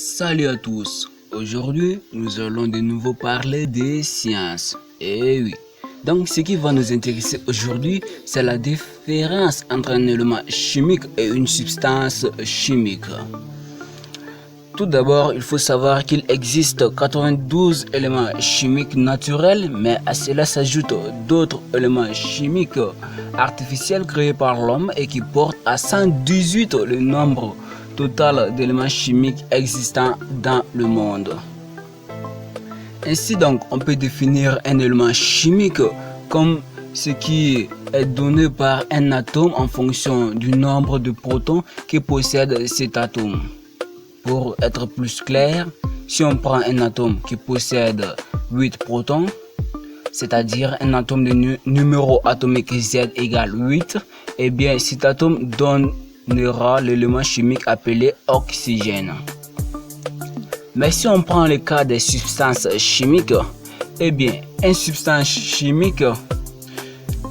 Salut à tous, aujourd'hui nous allons de nouveau parler des sciences. Et oui, donc ce qui va nous intéresser aujourd'hui, c'est la différence entre un élément chimique et une substance chimique. Tout d'abord, il faut savoir qu'il existe 92 éléments chimiques naturels, mais à cela s'ajoutent d'autres éléments chimiques artificiels créés par l'homme et qui portent à 118 le nombre total d'éléments chimiques existants dans le monde. Ainsi donc, on peut définir un élément chimique comme ce qui est donné par un atome en fonction du nombre de protons que possède cet atome. Pour être plus clair, si on prend un atome qui possède 8 protons, c'est-à-dire un atome de numéro atomique Z égale 8, eh bien cet atome donnera l'élément chimique appelé oxygène. Mais si on prend le cas des substances chimiques, eh bien une substance chimique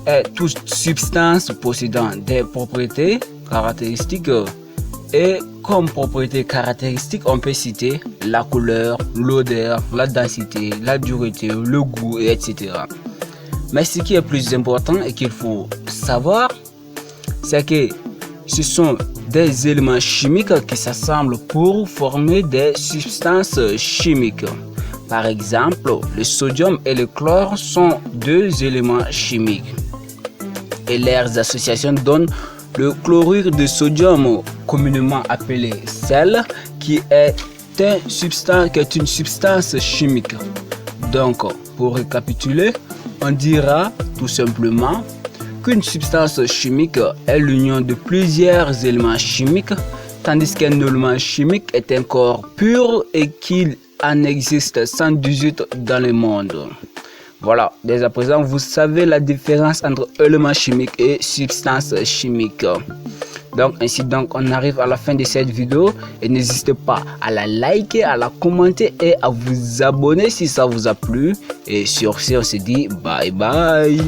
est toute substance possédant des propriétés caractéristiques et comme propriétés caractéristiques, on peut citer la couleur, l'odeur, la densité, la dureté, le goût, etc. Mais ce qui est plus important et qu'il faut savoir, c'est que ce sont des éléments chimiques qui s'assemblent pour former des substances chimiques. Par exemple, le sodium et le chlore sont deux éléments chimiques. Et leurs associations donnent le chlorure de sodium, communément appelé sel, qui est une substance chimique. Donc, pour récapituler, on dira tout simplement qu'une substance chimique est l'union de plusieurs éléments chimiques, tandis qu'un élément chimique est un corps pur et qu'il en existe 118 dans le monde. Voilà, dès à présent, vous savez la différence entre éléments chimiques et substances chimiques. Donc, ainsi donc, on arrive à la fin de cette vidéo et n'hésitez pas à la liker, à la commenter et à vous abonner si ça vous a plu. Et sur ce, on se dit bye bye.